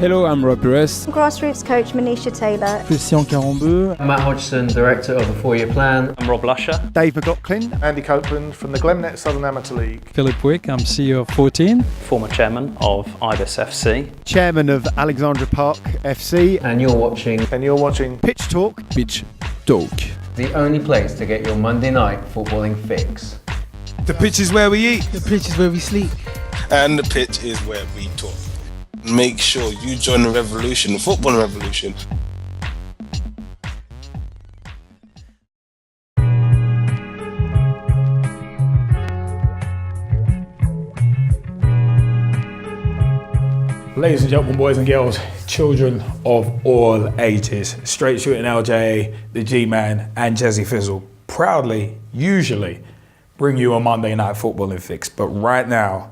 Hello, I'm Rob Pires. Grassroots coach Manisha Taylor. Christian Carambeu. Matt Hodgson, Director of the 4-Year Plan. I'm Rob Lusher. Dave McLaughlin. Andy Copeland from the Glemnet Southern Amateur League. Philip Wick, I'm CEO of 14. Former Chairman of IBIS FC. Chairman of Alexandra Park FC. And you're watching Pitch Talk. Pitch Talk. The only place to get your Monday night footballing fix. The pitch is where we eat. The pitch is where we sleep. And the pitch is where we talk. Make sure you join the revolution, the football revolution. Ladies and gentlemen, boys and girls, children of all ages, Straight Shooting LJ, the G-Man and Jazzy Fizzle proudly, usually, bring you a Monday night footballing fix. But right now,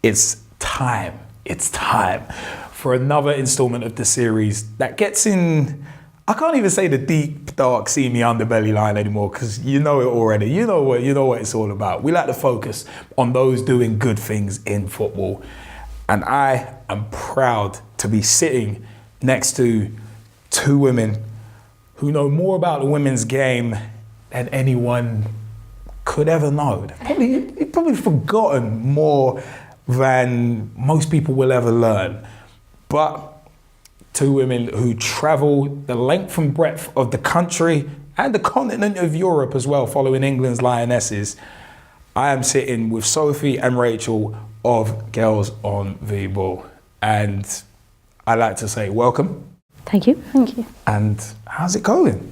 it's time for another installment of the series that gets in, I can't even say the deep, dark, seamy underbelly line anymore because you know it already. You know what it's all about. We like to focus on those doing good things in football. And I am proud to be sitting next to two women who know more about the women's game than anyone could ever know. They've probably forgotten more than most people will ever learn. But two women who travel the length and breadth of the country and the continent of Europe as well, following England's Lionesses. I am sitting with Sophie and Rachel of Girls on the Ball. And I'd like to say welcome. Thank you. Thank you. And how's it going?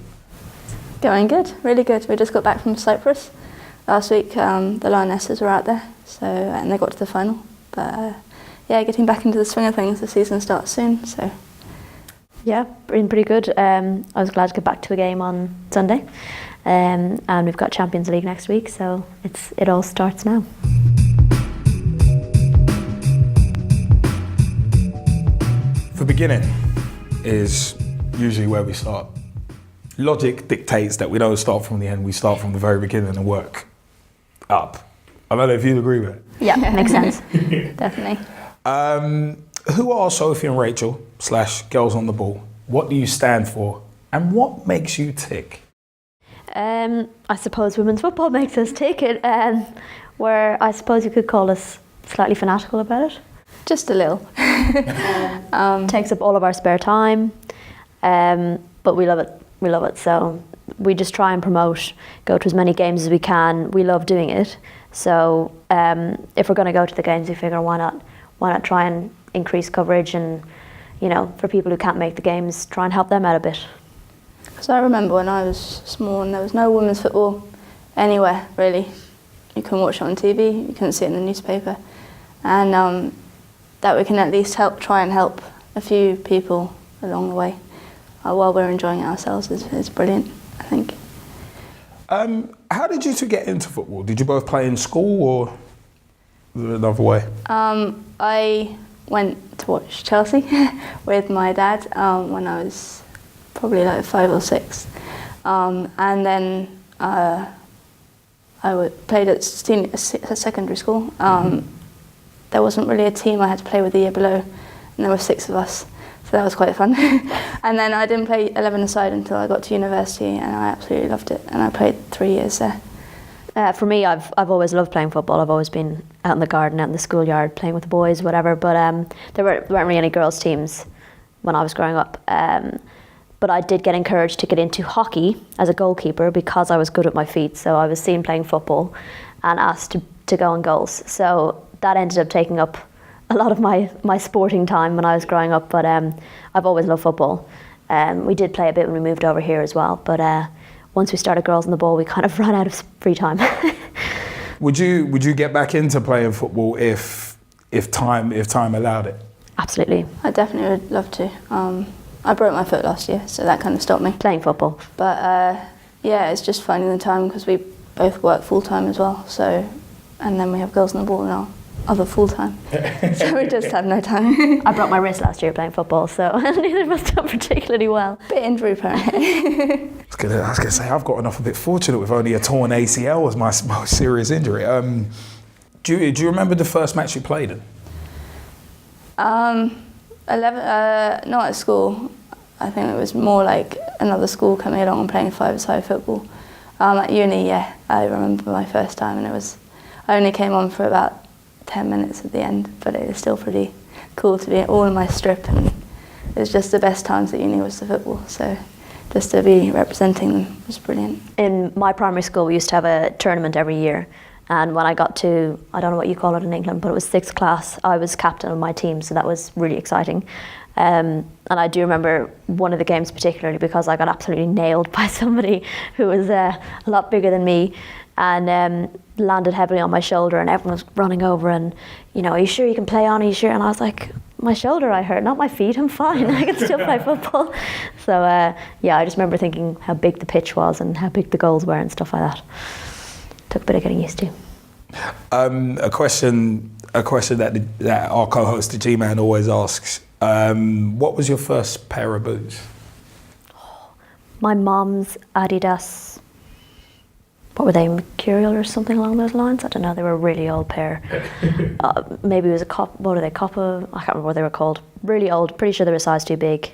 Going good, really good. We just got back from Cyprus. Last week the Lionesses were out there, and they got to the final. But yeah, getting back into the swing of things, the season starts soon, so. Yeah, been pretty good. I was glad to get back to a game on Sunday. And we've got Champions League next week, so it all starts now. The beginning is usually where we start. Logic dictates that we don't start from the end, we start from the very beginning and work up. I don't know if you'd agree with it. Yeah, makes sense. Definitely. Who are Sophie and Rachel / Girls on the Ball? What do you stand for? And what makes you tick? I suppose women's football makes us tick it, where I suppose you could call us slightly fanatical about it. Just a little. Takes up all of our spare time, but we love it. So we just try and promote, go to as many games as we can. We love doing it. So if we're going to go to the games, we figure why not try and increase coverage and, for people who can't make the games, try and help them out a bit. Because I remember when I was small and there was no women's football anywhere, really. You couldn't watch it on TV, you couldn't see it in the newspaper. And that we can at least try and help a few people along the way while we're enjoying it ourselves is brilliant, I think. How did you two get into football? Did you both play in school or was it another way? I went to watch Chelsea with my dad when I was probably like 5 or 6. And then I played at secondary school. There wasn't really a team I had to play with the year below, and there were 6 of us, so that was quite fun. And then I didn't play 11-a-side until I got to university, and I absolutely loved it, and I played 3 years there. For me, I've always loved playing football. I've always been out in the garden, out in the schoolyard, playing with the boys, whatever. But there weren't really any girls' teams when I was growing up. But I did get encouraged to get into hockey as a goalkeeper because I was good at my feet. So I was seen playing football and asked to go on goals. So that ended up taking up a lot of my sporting time when I was growing up. But I've always loved football. We did play a bit when we moved over here as well. But once we started Girls on the Ball, we kind of ran out of free time. Would you get back into playing football if time allowed it? Absolutely. I definitely would love to. I broke my foot last year, so that kind of stopped me. Playing football. But yeah, it's just finding the time because we both work full time as well. So, and then we have Girls on the Ball now. Other full time, so we just have no time. I broke my wrist last year playing football, so neither of us done particularly well. Bit injury prone. I was gonna say I've gotten off a bit fortunate with only a torn ACL as my most serious injury. Do you remember the first match you played in? Not at school. I think it was more like another school coming along and playing five-a-side football. At uni, yeah, I remember my first time, and I only came on for about 10 minutes at the end, but it was still pretty cool to be all in my strip, and it was just the best times at uni was the football, so just to be representing them was brilliant. In my primary school, we used to have a tournament every year, and when I got to, I don't know what you call it in England, but it was 6th class, I was captain of my team, so that was really exciting. And I do remember one of the games particularly because I got absolutely nailed by somebody who was a lot bigger than me, and landed heavily on my shoulder, and everyone was running over and, you know, are you sure you can play on, are you sure? And I was like, my shoulder I hurt, not my feet, I'm fine, I can still play football. So yeah, I just remember thinking how big the pitch was and how big the goals were and stuff like that. Took a bit of getting used to. A question that our co-host, the G-Man, always asks. What was your first pair of boots? My mom's Adidas, what were they, Mercurial or something along those lines? I don't know, they were a really old pair. Maybe it was what are they, Coppa? I can't remember what they were called. Really old, pretty sure they were a size too big.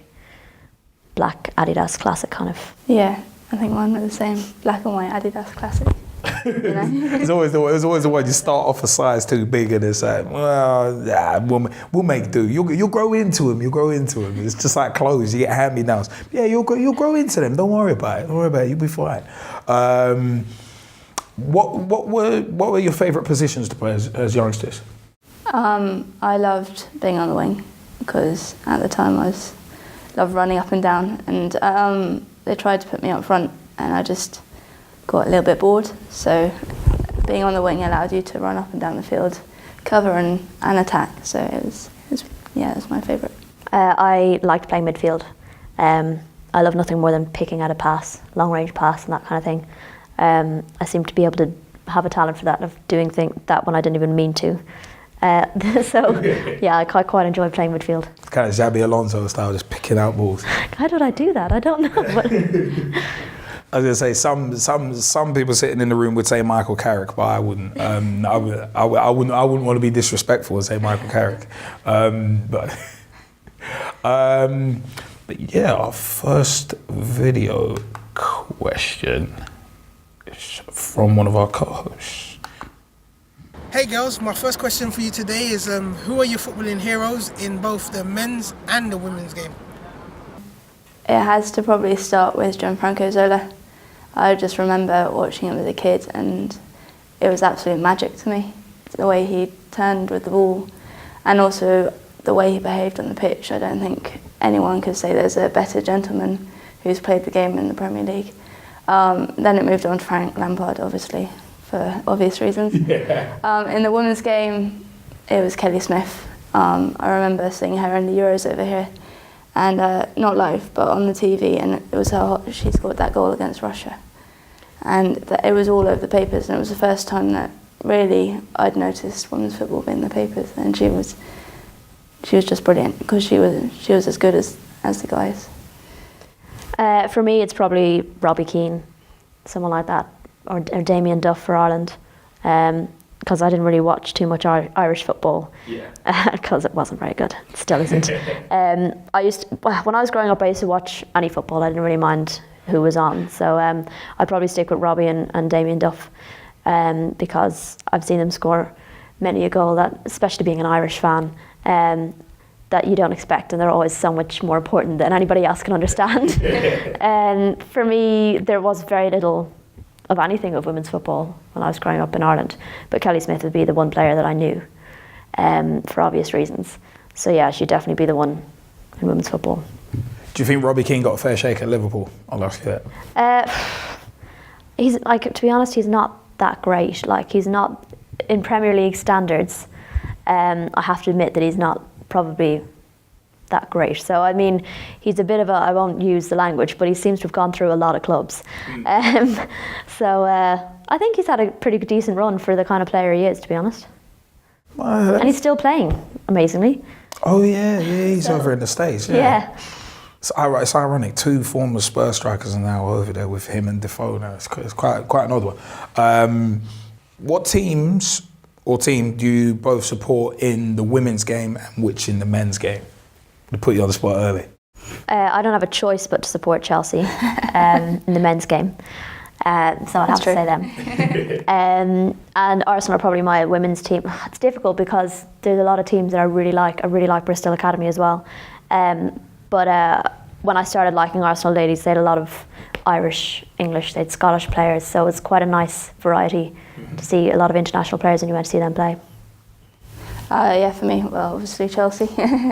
Black Adidas classic kind of. Yeah, I think mine were the same, black and white Adidas classic. You know? It's always the one you start off a size too big and it's like, well, yeah, we'll make do. You'll grow into them. It's just like clothes. You get hand-me-downs. Yeah, you'll grow into them. Don't worry about it. You'll be fine. What were your favourite positions to play as youngsters? I loved being on the wing because at the time I loved running up and down, and they tried to put me up front, and I just got a little bit bored. So being on the wing allowed you to run up and down the field, cover and attack. So it was my favourite. I liked playing midfield. I love nothing more than picking out a pass, long range pass and that kind of thing. I seem to be able to have a talent for that, of doing that when I didn't even mean to. So yeah, I quite enjoy playing midfield. It's kind of Xabi Alonso style, just picking out balls. How did I do that? I don't know. But I was gonna say some people sitting in the room would say Michael Carrick, but I wouldn't. I wouldn't want to be disrespectful and say Michael Carrick. But yeah, our first video question is from one of our co-hosts. Hey girls, my first question for you today is who are your footballing heroes in both the men's and the women's game? It has to probably start with Gianfranco Zola. I just remember watching him as a kid, and it was absolute magic to me. The way he turned with the ball, and also the way he behaved on the pitch. I don't think anyone could say there's a better gentleman who's played the game in the Premier League. Then it moved on to Frank Lampard, obviously, for obvious reasons. Yeah. In the women's game, it was Kelly Smith. I remember seeing her in the Euros over here, and not live, but on the TV, and it was she scored that goal against Russia. And it was all over the papers, and it was the first time that really I'd noticed women's football being in the papers, and she was just brilliant, because she was as good as the guys. For me, it's probably Robbie Keane, someone like that, or Damien Duff for Ireland, because I didn't really watch too much Irish football, because it wasn't very good. It still isn't. When I was growing up, I used to watch any football. I didn't really mind who was on, so I'd probably stick with Robbie and Damien Duff, because I've seen them score many a goal that, especially being an Irish fan, that you don't expect, and they're always so much more important than anybody else can understand. And for me, there was very little of anything of women's football when I was growing up in Ireland, but Kelly Smith would be the one player that I knew, for obvious reasons. So yeah, she'd definitely be the one in women's football. Do you think Robbie Keane got a fair shake at Liverpool? I'll ask you that. He's to be honest, he's not that great. He's not in Premier League standards. I have to admit that he's not probably that great. So I mean, he's a bit of I won't use the language, but he seems to have gone through a lot of clubs. So I think he's had a pretty decent run for the kind of player he is, to be honest. And he's still playing, amazingly. Oh yeah, he's over in the States. Yeah. It's ironic. Two former Spurs strikers are now over there with him and Defoe now. It's quite an odd one. What team do you both support in the women's game and which in the men's game? To put you on the spot early. I don't have a choice but to support Chelsea in the men's game. So I'd have to say them. And Arsenal are probably my women's team. It's difficult because there's a lot of teams that I really like. I really like Bristol Academy as well. But when I started liking Arsenal ladies, they had a lot of Irish, English, they had Scottish players. So it's quite a nice variety to see a lot of international players when you went to see them play. Yeah, for me, well, obviously Chelsea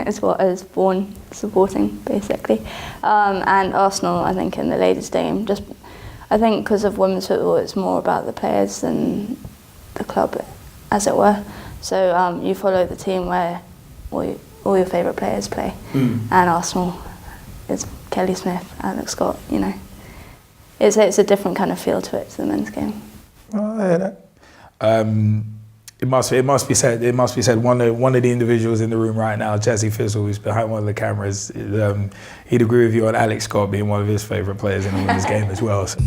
is what I was born supporting, basically. And Arsenal, I think, in the ladies' game, just I think because of women's football, it's more about the players than the club, as it were. So you follow the team where all your favourite players play. And Arsenal is Kelly Smith, Alex Scott, you know. It's a different kind of feel to it, to the men's game. Oh, I hear that. It must be said. One of the individuals in the room right now, Jazzy Fizzle, who's behind one of the cameras, he'd agree with you on Alex Scott being one of his favourite players in the women's game as well. So.